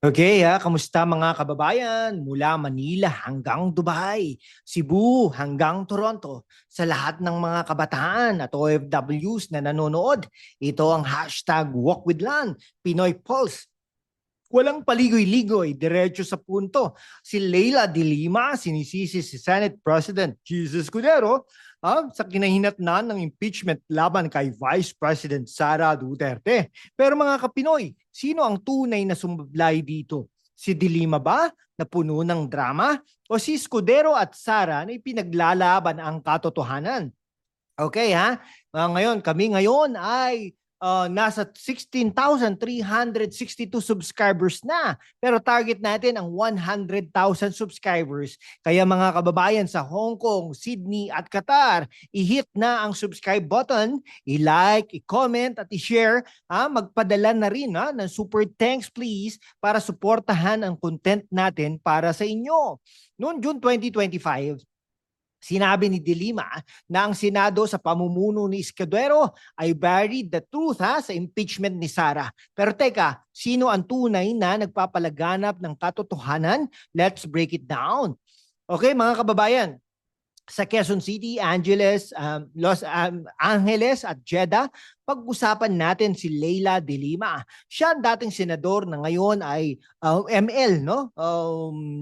Okay, kamusta mga kababayan? Mula Manila hanggang Dubai, Cebu hanggang Toronto, sa lahat ng mga kabataan at OFWs na nanonood, ito ang hashtag Walk with Lan, Pinoy Pulse. Walang paligoy-ligoy, diretso sa punto. Si Leila de Lima, sinisisi si Senate President Jesus Cudero sa kinahinatnan ng impeachment laban kay Vice President Sara Duterte. Pero mga kapinoy, sino ang tunay na sumblay dito? Si de Lima ba na puno ng drama? O si Escudero at Sara na ipinaglalaban ang katotohanan? Okay ngayon, kami ngayon ay nasa 16,362 subscribers na. Pero target natin ang 100,000 subscribers. Kaya mga kababayan sa Hong Kong, Sydney at Qatar, i-hit na ang subscribe button, i-like, i-comment at i-share. Magpadala na rin ng super thanks please para suportahan ang content natin para sa inyo. Noong June 2025, sinabi ni De Lima na ang Senado sa pamumuno ni Escudero ay buried the truth sa impeachment ni Sara. Pero teka, sino ang tunay na nagpapalaganap ng katotohanan? Let's break it down. Okay mga kababayan, sa Quezon City, Los Angeles at Jeddah, pag-usapan natin si Leila de Lima. Siya ang dating senador na ngayon ay ML, no?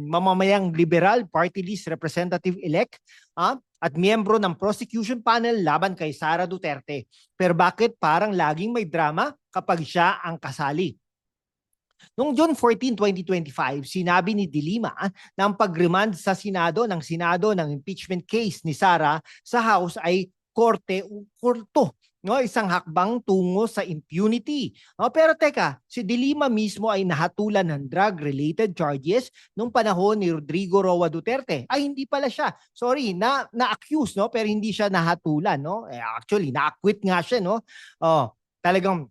Mamamayang Liberal Party List Representative-elect at miyembro ng prosecution panel laban kay Sara Duterte. Pero bakit parang laging may drama kapag siya ang kasali? Noong June 14, 2025, sinabi ni De Lima na ang pag-remand sa Senado ng impeachment case ni Sara sa House ay korte o kurto. No, isang hakbang tungo sa impunity. Pero teka, si De Lima mismo ay nahatulan ng drug-related charges nung panahon ni Rodrigo Roa Duterte. Ay, hindi pala siya. Sorry, na-accuse, no? Pero hindi siya nahatulan. No? Actually, na-acquit nga siya. No? Talagang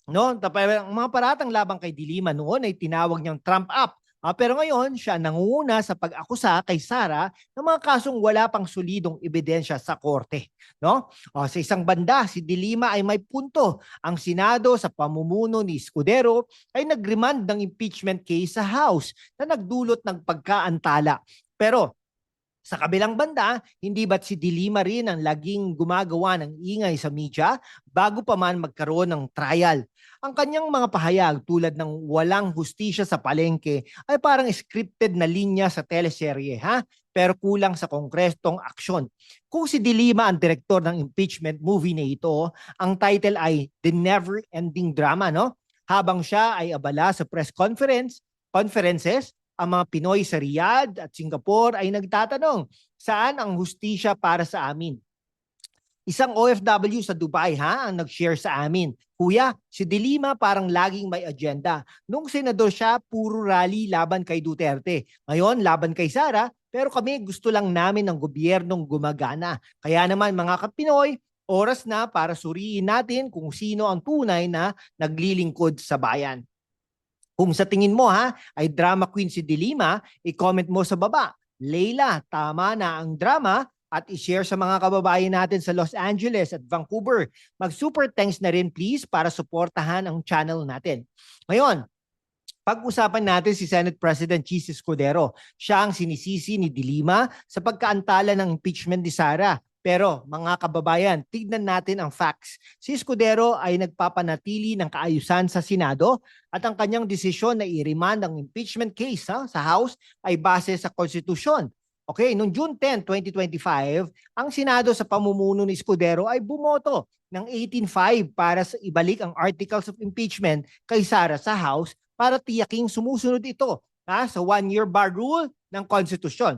no, ang mga paratang labang kay De Lima noon ay tinawag niyang Trump up. Pero ngayon, siya nangunguna sa pag-akusa kay Sara ng mga kasong wala pang solidong ebidensya sa korte. No? Sa isang banda, si De Lima ay may punto. Ang Senado sa pamumuno ni Escudero ay nag-remand ng impeachment case sa House na nagdulot ng pagkaantala. Pero sa kabilang banda, hindi ba't si De Lima rin ang laging gumagawa ng ingay sa media bago pa man magkaroon ng trial? Ang kanyang mga pahayag tulad ng walang hustisya sa palengke ay parang scripted na linya sa teleserye, pero kulang sa kongresong aksyon. Kung si De Lima ang direktor ng impeachment movie na ito, ang title ay The Never Ending Drama, no? Habang siya ay abala sa conferences, ang mga Pinoy sa Riyadh at Singapore ay nagtatanong, saan ang hustisya para sa amin? Isang OFW sa Dubai ang nag-share sa amin. Kuya, si De Lima parang laging may agenda. Nung senador siya, puro rally laban kay Duterte. Ngayon, laban kay Sara, pero kami gusto lang namin ng gobyernong gumagana. Kaya naman mga Kapinoy, oras na para suriin natin kung sino ang tunay na naglilingkod sa bayan. Kung sa tingin mo ay drama queen si De Lima, i-comment mo sa baba. Leila, tama na ang drama at i-share sa mga kababayan natin sa Los Angeles at Vancouver. Mag-super thanks na rin please para suportahan ang channel natin. Ngayon, pag-usapan natin si Senate President Jesus Cudero. Siya ang sinisisi ni De Lima sa pagkaantala ng impeachment ni Sara. Pero mga kababayan, tignan natin ang facts. Si Escudero ay nagpapanatili ng kaayusan sa Senado at ang kanyang desisyon na i-remand ang impeachment case sa House ay base sa konstitusyon. Okay, noong June 10, 2025, ang Senado sa pamumuno ni Escudero ay bumoto ng 18-5 para sa ibalik ang Articles of Impeachment kay Sara sa House para tiyaking sumusunod ito sa one-year bar rule ng konstitusyon.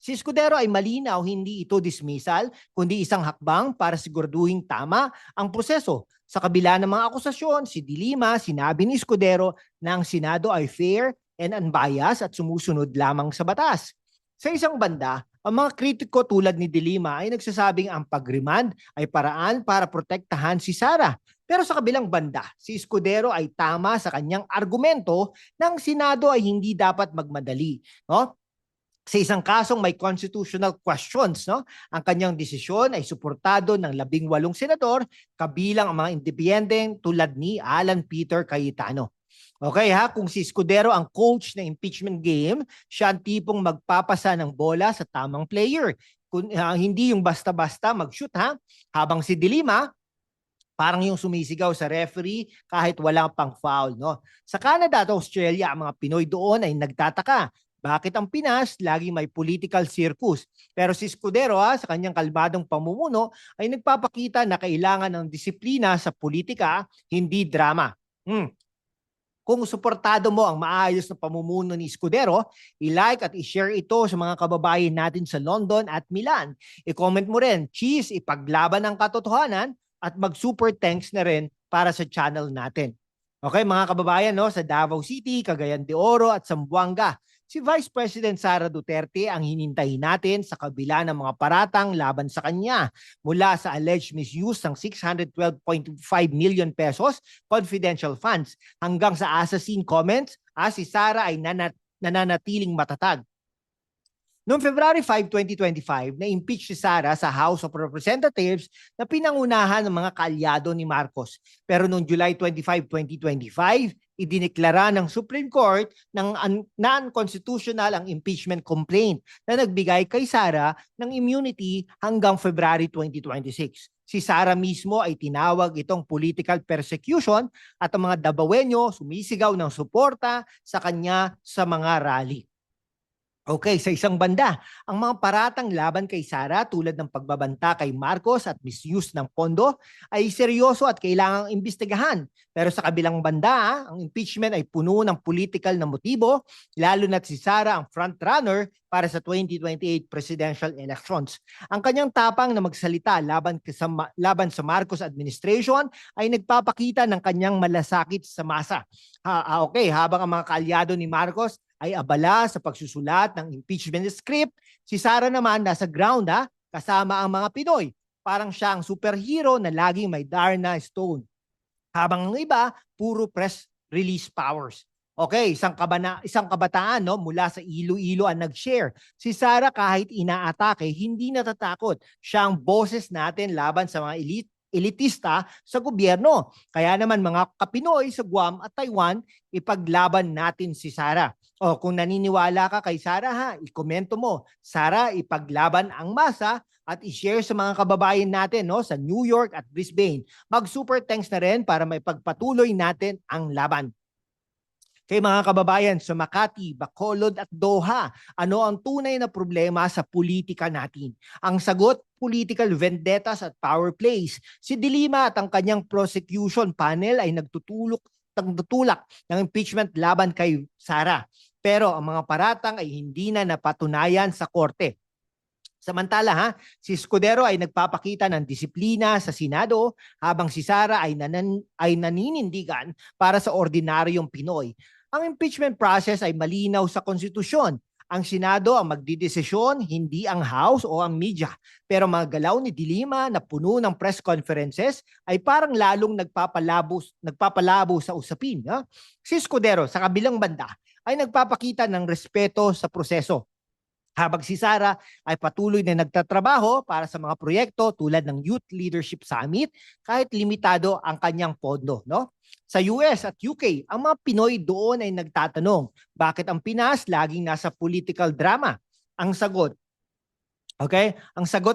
Si Escudero ay malinaw hindi ito dismissal, kundi isang hakbang para siguraduhin tama ang proseso. Sa kabila ng mga akusasyon, si De Lima sinabi ni Escudero na ang Senado ay fair and unbiased at sumusunod lamang sa batas. Sa isang banda, ang mga kritiko tulad ni De Lima ay nagsasabing ang pag-remand ay paraan para protektahan si Sara. Pero sa kabilang banda, si Escudero ay tama sa kanyang argumento na ang Senado ay hindi dapat magmadali. No? Sa isang kasong may constitutional questions, ang kanyang desisyon ay suportado ng 18 senador, kabilang ang mga independent tulad ni Alan Peter Cayetano. Okay ha, kung si Escudero ang coach ng impeachment game, siya ang tipong magpapasa ng bola sa tamang player. Hindi yung basta-basta mag-shoot ha. Habang si Dilima, parang yung sumisigaw sa referee kahit wala pang foul. No? Sa Canada at Australia, ang mga Pinoy doon ay nagtataka. Bakit ang Pinas lagi may political circus? Pero si Escudero sa kanyang kalmadong pamumuno ay nagpapakita na kailangan ng disiplina sa politika, hindi drama. Kung suportado mo ang maayos na pamumuno ni Escudero, i-like at i-share ito sa mga kababayan natin sa London at Milan. I-comment mo rin, cheese, ipaglaban ang katotohanan at mag-super thanks na rin para sa channel natin. Okay mga kababayan, no, sa Davao City, Cagayan de Oro at Zamboanga, si Vice President Sara Duterte ang hinintayin natin sa kabila ng mga paratang laban sa kanya mula sa alleged misuse ng 612.5 million pesos confidential funds hanggang sa assassin comments, si Sara ay nananatiling matatag. Noong February 5, 2025, na-impeach si Sara sa House of Representatives na pinangunahan ng mga kaalyado ni Marcos. Pero noong July 25, 2025, idineklara ng Supreme Court ng non-constitutional ang impeachment complaint na nagbigay kay Sara ng immunity hanggang February 2026. Si Sara mismo ay tinawag itong political persecution at ang mga Davaoenyo sumisigaw ng suporta sa kanya sa mga rally. Okay, sa isang banda, ang mga paratang laban kay Sara tulad ng pagbabanta kay Marcos at misuse ng pondo ay seryoso at kailangang imbestigahan. Pero sa kabilang banda, ang impeachment ay puno ng political na motibo, lalo na't si Sara ang frontrunner para sa 2028 presidential elections. Ang kanyang tapang na magsalita laban sa Marcos administration ay nagpapakita ng kanyang malasakit sa masa. Okay, habang ang mga kaalyado ni Marcos ay abala sa pagsusulat ng impeachment script, si Sara naman nasa ground kasama ang mga Pinoy. Parang siya ang superhero na laging may Darna Stone. Habang ang iba, puro press release powers. Okay, isang kabataan mula sa Iloilo ang nag-share. Si Sara kahit inaatake, hindi natatakot. Siya ang boses natin laban sa mga elitista sa gobyerno. Kaya naman mga kapinoy sa Guam at Taiwan, ipaglaban natin si Sara. O kung naniniwala ka kay Sara ikomento mo, Sara, ipaglaban ang masa at i-share sa mga kababayan natin sa New York at Brisbane. Mag-super thanks na rin para may pagpatuloy natin ang laban. Kay mga kababayan sa Makati, Bacolod at Doha, ano ang tunay na problema sa politika natin? Ang sagot, political vendettas at power plays. Si Dilima at ang kanyang prosecution panel ay nagtutulak ng impeachment laban kay Sara. Pero ang mga paratang ay hindi na napatunayan sa korte. Samantala si Escudero ay nagpapakita ng disiplina sa Senado habang si Sara ay naninindigan para sa ordinaryong Pinoy. Ang impeachment process ay malinaw sa konstitusyon. Ang Senado ang magdidesisyon, hindi ang House o ang media. Pero mga galaw ni Dilima na puno ng press conferences ay parang lalong nagpapalabo sa usapin. Si Escudero sa kabilang banda ay nagpapakita ng respeto sa proseso. Habang si Sara ay patuloy na nagtatrabaho para sa mga proyekto tulad ng Youth Leadership Summit kahit limitado ang kanyang pondo. Sa US at UK, ang mga Pinoy doon ay nagtatanong, bakit ang Pinas laging nasa political drama? Ang sagot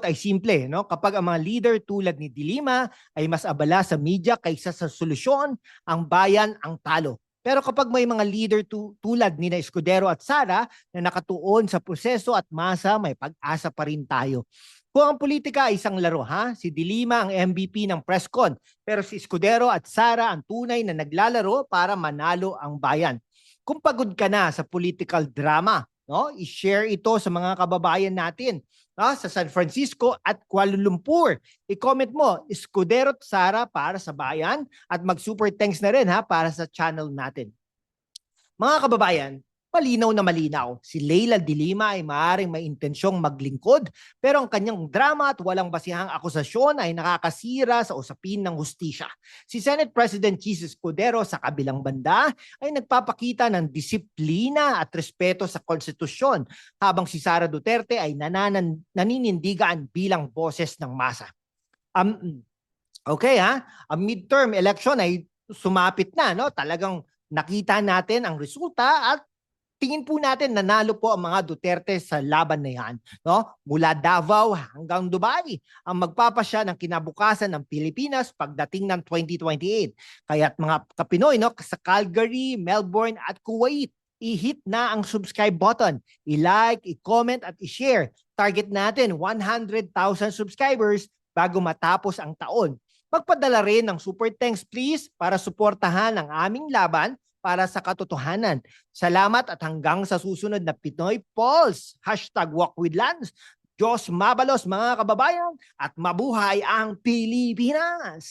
ay simple. Kapag ang mga leader tulad ni Dilima ay mas abala sa media kaysa sa solusyon, ang bayan ang talo. Pero kapag may mga leader tulad ni Escudero at Sara na nakatuon sa proseso at masa, may pag-asa pa rin tayo. Kung ang politika ay isang laro, si Dilima ang MVP ng presscon, pero si Escudero at Sara ang tunay na naglalaro para manalo ang bayan. Kung pagod ka na sa political drama, i-share ito sa mga kababayan natin sa San Francisco at Kuala Lumpur. I-comment mo, Escudero at Sara para sa bayan at mag-super thanks na rin para sa channel natin. Mga kababayan, malinaw na malinaw, si Leila Dilima ay maaaring may intensyong maglingkod pero ang kanyang drama at walang basihang akusasyon ay nakakasira sa usapin ng hustisya. Si Senate President Chis Escudero sa kabilang banda ay nagpapakita ng disiplina at respeto sa konstitusyon habang si Sara Duterte ay naninindigan bilang boses ng masa. Ang midterm election ay sumapit na, talagang Nakita natin ang resulta at tingin po natin nanalo po ang mga Duterte sa laban na yan. No? Mula Davao hanggang Dubai ang magpapasya ng kinabukasan ng Pilipinas pagdating ng 2028. Kaya't mga kapinoy no, sa Calgary, Melbourne at Kuwait, i-hit na ang subscribe button, i-like, i-comment at i-share. Target natin 100,000 subscribers bago matapos ang taon. Magpadala rin ng super thanks please para suportahan ang aming laban para sa katotohanan. Salamat at hanggang sa susunod na Pinoy Pulse. #WalkWithLance. Diyos mabalos mga kababayan at mabuhay ang Pilipinas!